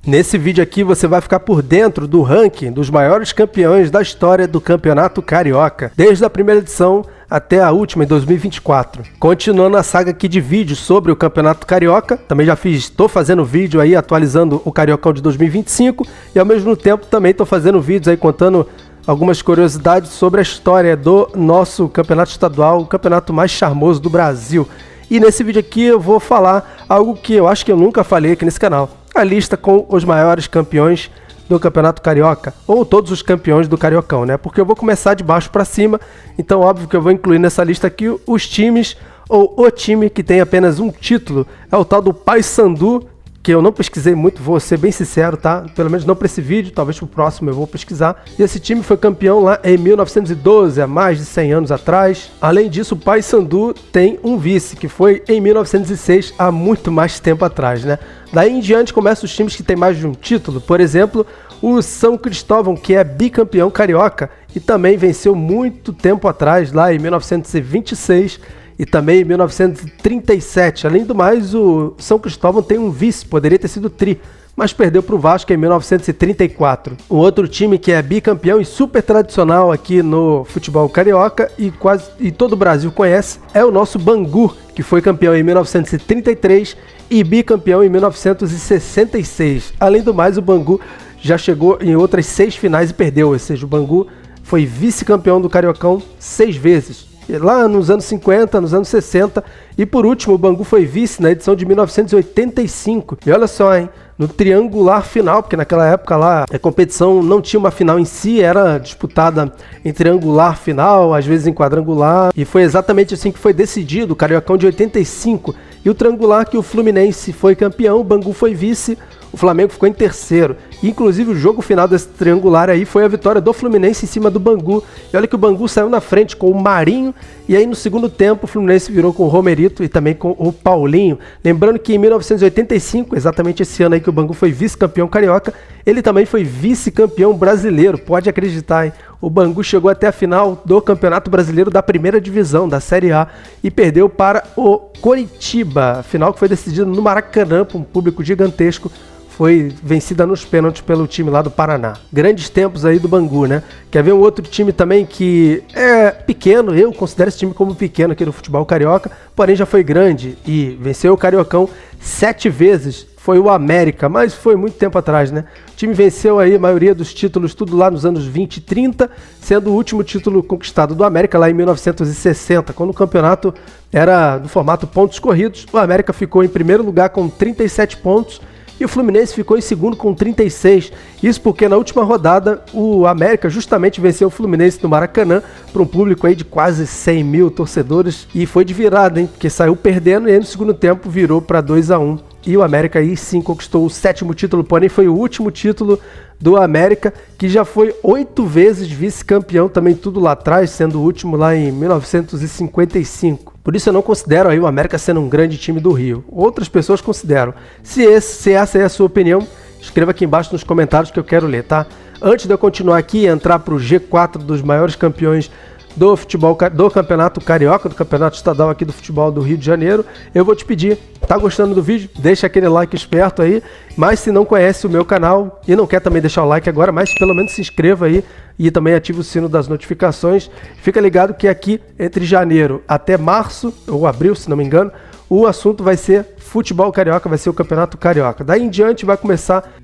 Nesse vídeo aqui você vai ficar por dentro do ranking dos maiores campeões da história do Campeonato Carioca, desde a primeira edição até a última em 2024. Continuando a saga aqui de vídeos sobre o Campeonato Carioca, também estou fazendo vídeo aí atualizando o Cariocão de 2025 e ao mesmo tempo também estou fazendo vídeos aí contando algumas curiosidades sobre a história do nosso campeonato estadual, o campeonato mais charmoso do Brasil. E nesse vídeo aqui eu vou falar algo que eu acho que eu nunca falei aqui nesse canal. A lista com os maiores campeões do Campeonato Carioca, ou todos os campeões do Cariocão, né? Porque eu vou começar de baixo para cima, então óbvio que eu vou incluir nessa lista aqui os times, ou o time que tem apenas um título, é o tal do Paysandu, que eu não pesquisei muito, vou ser bem sincero, tá? Pelo menos não para esse vídeo, talvez para o próximo eu vou pesquisar. E esse time foi campeão lá em 1912, há mais de 100 anos atrás. Além disso, o Paysandu tem um vice, que foi em 1906, há muito mais tempo atrás, né? Daí em diante começam os times que têm mais de um título. Por exemplo, o São Cristóvão, que é bicampeão carioca e também venceu muito tempo atrás, lá em 1926, e também em 1937. Além do mais, o São Cristóvão tem um vice, poderia ter sido tri, mas perdeu para o Vasco em 1934. O outro time que é bicampeão e super tradicional aqui no futebol carioca e todo o Brasil conhece é o nosso Bangu, que foi campeão em 1933 e bicampeão em 1966. Além do mais, o Bangu já chegou em outras 6 finais e perdeu, ou seja, o Bangu foi vice-campeão do Cariocão 6 vezes. Lá nos anos 50, nos anos 60, e por último o Bangu foi vice na edição de 1985. E olha só, hein, no triangular final, porque naquela época lá a competição não tinha uma final em si, era disputada em triangular final, às vezes em quadrangular, e foi exatamente assim que foi decidido o Cariocão de 85. E o triangular que o Fluminense foi campeão, o Bangu foi vice, o Flamengo ficou em terceiro. E, inclusive, o jogo final desse triangular aí foi a vitória do Fluminense em cima do Bangu. E olha que o Bangu saiu na frente com o Marinho. E aí, no segundo tempo, o Fluminense virou com o Romerito e também com o Paulinho. Lembrando que em 1985, exatamente esse ano aí que o Bangu foi vice-campeão carioca, ele também foi vice-campeão brasileiro. Pode acreditar, hein? O Bangu chegou até a final do Campeonato Brasileiro da primeira divisão, da Série A, e perdeu para o Coritiba. A final que foi decidida no Maracanã, por um público gigantesco. Foi vencida nos pênaltis pelo time lá do Paraná. Grandes tempos aí do Bangu, né? Quer ver um outro time também que é pequeno, eu considero esse time como pequeno aqui no futebol carioca, porém já foi grande e venceu o Cariocão 7 vezes, foi o América, mas foi muito tempo atrás, né? O time venceu aí a maioria dos títulos, tudo lá nos anos 20 e 30, sendo o último título conquistado do América lá em 1960, quando o campeonato era do formato pontos corridos. O América ficou em primeiro lugar com 37 pontos, e o Fluminense ficou em segundo com 36. Isso porque na última rodada o América justamente venceu o Fluminense no Maracanã para um público aí de quase 100 mil torcedores. E foi de virada, hein? Porque saiu perdendo e aí no segundo tempo virou para 2-1. E o América aí sim conquistou o 7º título, porém foi o último título do América, que já foi 8 vezes vice-campeão, também tudo lá atrás, sendo o último lá em 1955. Por isso eu não considero aí o América sendo um grande time do Rio. Outras pessoas consideram. Se essa é a sua opinião, escreva aqui embaixo nos comentários que eu quero ler, tá? Antes de eu continuar aqui e entrar para o G4 dos maiores campeões do futebol, do Campeonato Carioca, do Campeonato Estadual aqui do futebol do Rio de Janeiro, eu vou te pedir, tá gostando do vídeo? Deixa aquele like esperto aí, mas se não conhece o meu canal e não quer também deixar o like agora, mas pelo menos se inscreva aí e também ative o sino das notificações. Fica ligado que aqui entre janeiro até março, ou abril se não me engano, o assunto vai ser futebol carioca, vai ser o Campeonato Carioca. Daí em diante eu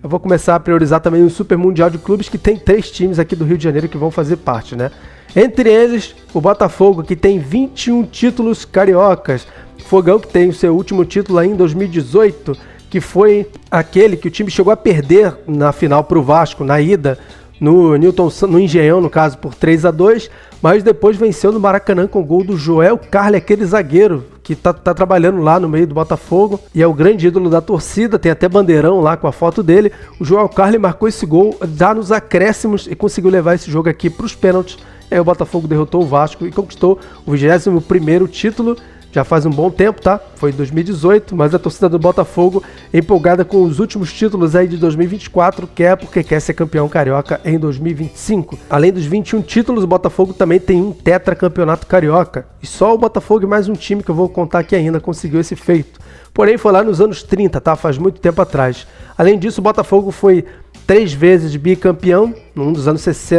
vou começar a priorizar também o Super Mundial de Clubes, que tem 3 times aqui do Rio de Janeiro que vão fazer parte, né? Entre eles, o Botafogo, que tem 21 títulos cariocas. Fogão, que tem o seu último título aí em 2018, que foi aquele que o time chegou a perder na final para o Vasco, na ida, no Engenhão, no caso, por 3-2, mas depois venceu no Maracanã com o gol do Joel Carli, aquele zagueiro que tá trabalhando lá no meio do Botafogo e é o grande ídolo da torcida, tem até bandeirão lá com a foto dele. O Joel Carli marcou esse gol já nos acréscimos e conseguiu levar esse jogo aqui para os pênaltis. Aí o Botafogo derrotou o Vasco e conquistou o 21º título já faz um bom tempo, tá? Foi em 2018, mas a torcida do Botafogo é empolgada com os últimos títulos aí de 2024, que é porque quer ser campeão carioca em 2025. Além dos 21 títulos, o Botafogo também tem um tetracampeonato carioca. E só o Botafogo e mais um time que eu vou contar aqui ainda conseguiu esse feito. Porém, foi lá nos anos 30, tá? Faz muito tempo atrás. Além disso, o Botafogo foi 3 vezes bicampeão,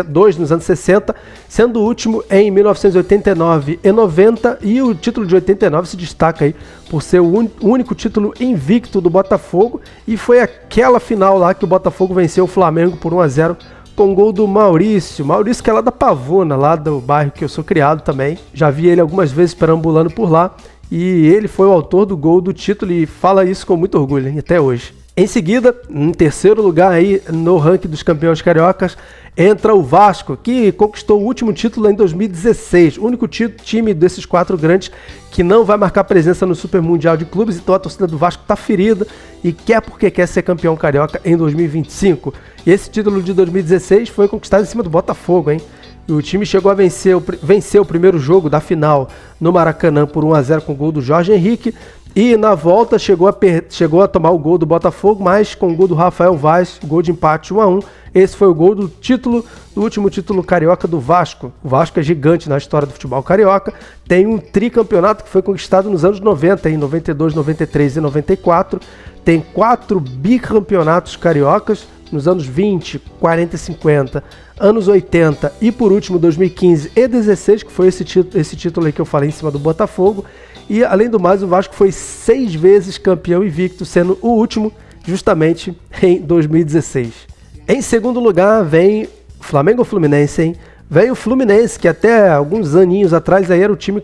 dois nos anos 60, sendo o último em 1989 e 90, e o título de 89 se destaca aí por ser o único título invicto do Botafogo, e foi aquela final lá que o Botafogo venceu o Flamengo por 1-0 com gol do Maurício que é lá da Pavuna, lá do bairro que eu sou criado também. Já vi ele algumas vezes perambulando por lá, e ele foi o autor do gol do título e fala isso com muito orgulho, hein, até hoje. Em seguida, em terceiro lugar aí no ranking dos campeões cariocas, entra o Vasco, que conquistou o último título em 2016. O único time desses 4 grandes que não vai marcar presença no Super Mundial de Clubes, então a torcida do Vasco está ferida e porque quer ser campeão carioca em 2025. E esse título de 2016 foi conquistado em cima do Botafogo, hein? E o time chegou a vencer o primeiro jogo da final no Maracanã por 1-0 com o gol do Jorge Henrique. E na volta chegou a tomar o gol do Botafogo, mas com o gol do Rafael Vaz, gol de empate 1-1. Esse foi o gol do último título carioca do Vasco. O Vasco é gigante na história do futebol carioca. Tem um tricampeonato que foi conquistado nos anos 90, em 92, 93 e 94. Tem 4 bicampeonatos cariocas nos anos 20, 40 e 50, anos 80 e por último 2015 e 16, que foi esse título aí que eu falei em cima do Botafogo. E além do mais, o Vasco foi 6 vezes campeão invicto, sendo o último justamente em 2016. Em segundo lugar vem Flamengo ou Fluminense, hein? Vem o Fluminense, que até alguns aninhos atrás aí era o time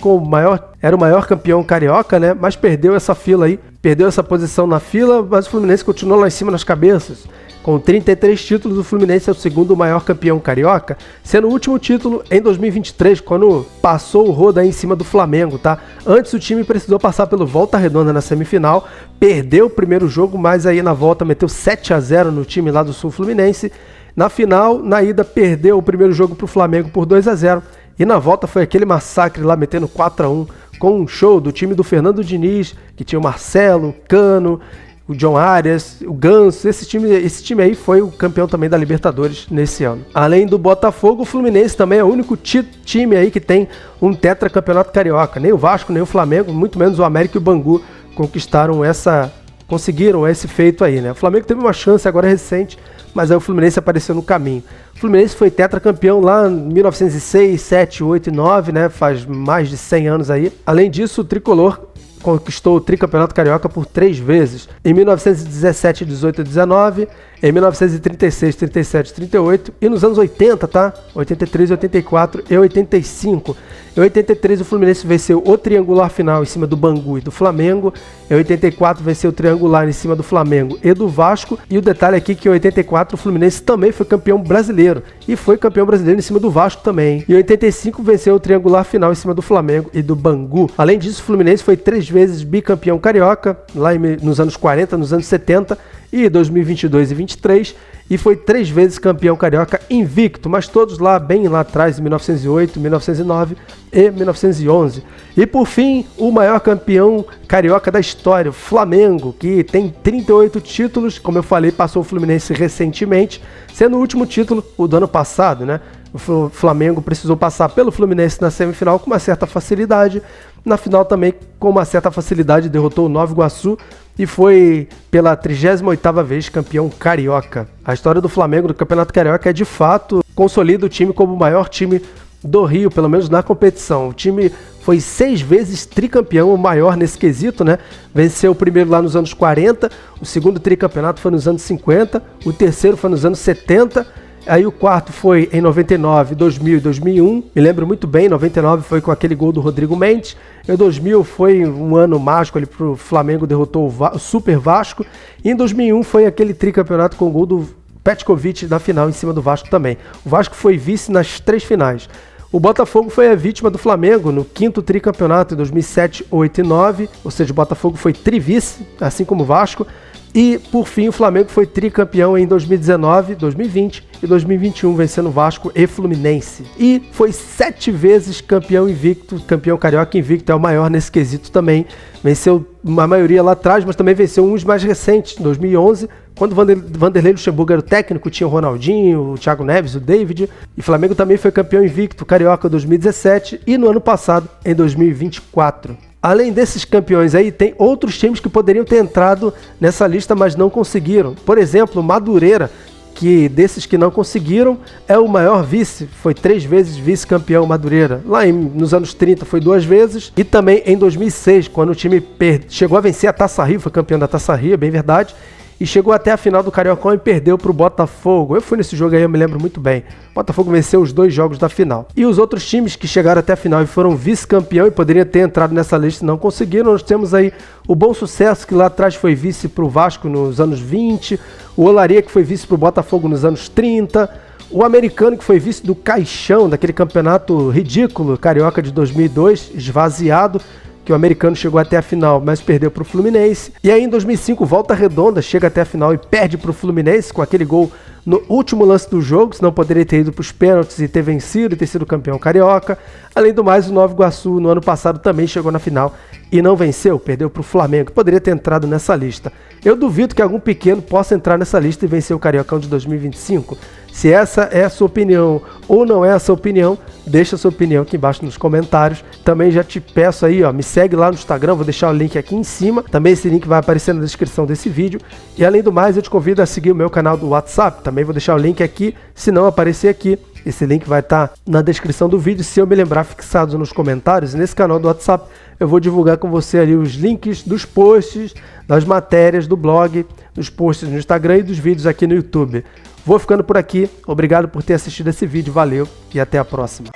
era o maior campeão carioca, né? Mas perdeu essa fila aí, perdeu essa posição na fila, mas o Fluminense continuou lá em cima nas cabeças. Com 33 títulos, o Fluminense é o segundo maior campeão carioca, sendo o último título em 2023, quando passou o rodo aí em cima do Flamengo, tá? Antes o time precisou passar pelo Volta Redonda na semifinal, perdeu o primeiro jogo, mas aí na volta meteu 7-0 no time lá do Sul Fluminense. Na final, na ida, perdeu o primeiro jogo pro Flamengo por 2-0, e na volta foi aquele massacre lá, metendo 4-1, com um show do time do Fernando Diniz, que tinha o Marcelo, Cano, o John Arias, o Ganso. Esse time aí foi o campeão também da Libertadores nesse ano. Além do Botafogo, o Fluminense também é o único time aí que tem um tetracampeonato carioca. Nem o Vasco, nem o Flamengo, muito menos o América e o Bangu conseguiram esse feito aí, né? O Flamengo teve uma chance agora recente, mas aí o Fluminense apareceu no caminho. O Fluminense foi tetracampeão lá em 1906, 7, 8 e 9, né? Faz mais de 100 anos aí. Além disso, o Tricolor conquistou o tricampeonato carioca por 3 vezes, em 1917, 18 e 19, em 1936, 37 e 38, e nos anos 80, tá? 83, 84 e 85. Em 83 o Fluminense venceu o triangular final em cima do Bangu e do Flamengo. Em 84 venceu o triangular em cima do Flamengo e do Vasco. E o detalhe aqui que em 84 o Fluminense também foi campeão brasileiro. E foi campeão brasileiro em cima do Vasco também. Em 85 venceu o triangular final em cima do Flamengo e do Bangu. Além disso, o Fluminense foi 3 vezes bicampeão carioca, lá nos anos 40, nos anos 70 e 2022 e 23. E foi 3 vezes campeão carioca invicto, mas todos lá, bem lá atrás, em 1908, 1909 e 1911. E por fim, o maior campeão carioca da história, o Flamengo, que tem 38 títulos, como eu falei, passou o Fluminense recentemente, sendo o último título o do ano passado, né? O Flamengo precisou passar pelo Fluminense na semifinal com uma certa facilidade. Na final também, com uma certa facilidade, derrotou o Nova Iguaçu e foi pela 38ª vez campeão carioca. A história do Flamengo no Campeonato Carioca é de fato, consolida o time como o maior time do Rio, pelo menos na competição. O time foi 6 vezes tricampeão, o maior nesse quesito, né? Venceu o primeiro lá nos anos 40, o segundo tricampeonato foi nos anos 50, o terceiro foi nos anos 70, aí o quarto foi em 99, 2000 e 2001. Me lembro muito bem, 99 foi com aquele gol do Rodrigo Mendes. Em 2000 foi um ano mágico ali pro Flamengo, derrotou o Super Vasco. E em 2001 foi aquele tricampeonato com o gol do Petkovic na final em cima do Vasco também. O Vasco foi vice nas 3 finais. O Botafogo foi a vítima do Flamengo no 5º tricampeonato em 2007, 8 e 9. Ou seja, o Botafogo foi trivice, assim como o Vasco. E, por fim, o Flamengo foi tricampeão em 2019, 2020 e 2021, vencendo Vasco e Fluminense. E foi 7 vezes campeão invicto, campeão carioca invicto, é o maior nesse quesito também. Venceu a maioria lá atrás, mas também venceu uns mais recentes, em 2011, quando Vanderlei Luxemburgo era o técnico, tinha o Ronaldinho, o Thiago Neves, o David. E Flamengo também foi campeão invicto, carioca 2017 e no ano passado, em 2024. Além desses campeões aí, tem outros times que poderiam ter entrado nessa lista, mas não conseguiram. Por exemplo, Madureira, que desses que não conseguiram, é o maior vice. Foi 3 vezes vice-campeão Madureira. Lá nos anos 30 foi 2 vezes. E também em 2006, quando o time chegou a vencer a Taça Rio, foi campeão da Taça Rio, é bem verdade. E chegou até a final do Cariocão e perdeu para o Botafogo. Eu fui nesse jogo aí, eu me lembro muito bem. O Botafogo venceu os 2 jogos da final. E os outros times que chegaram até a final e foram vice-campeão e poderiam ter entrado nessa lista e não conseguiram. Nós temos aí o Bom Sucesso, que lá atrás foi vice para o Vasco nos anos 20. O Olaria, que foi vice para o Botafogo nos anos 30. O Americano, que foi vice do Caixão, daquele campeonato ridículo, Carioca de 2002, esvaziado, que o Americano chegou até a final, mas perdeu para o Fluminense. E aí em 2005, Volta Redonda chega até a final e perde para o Fluminense com aquele gol no último lance do jogo, senão poderia ter ido para os pênaltis e ter vencido e ter sido campeão carioca. Além do mais, o Nova Iguaçu no ano passado também chegou na final e não venceu, perdeu para o Flamengo, poderia ter entrado nessa lista. Eu duvido que algum pequeno possa entrar nessa lista e vencer o Cariocão de 2025. Se essa é a sua opinião ou não é a sua opinião, deixa a sua opinião aqui embaixo nos comentários. Também já te peço aí, me segue lá no Instagram, vou deixar o link aqui em cima. Também esse link vai aparecer na descrição desse vídeo. E além do mais, eu te convido a seguir o meu canal do WhatsApp. Também vou deixar o link aqui, se não aparecer aqui. Esse link vai estar na descrição do vídeo, se eu me lembrar, fixados nos comentários. Nesse canal do WhatsApp eu vou divulgar com você ali os links dos posts, das matérias do blog, dos posts no Instagram e dos vídeos aqui no YouTube. Vou ficando por aqui, obrigado por ter assistido esse vídeo, valeu e até a próxima.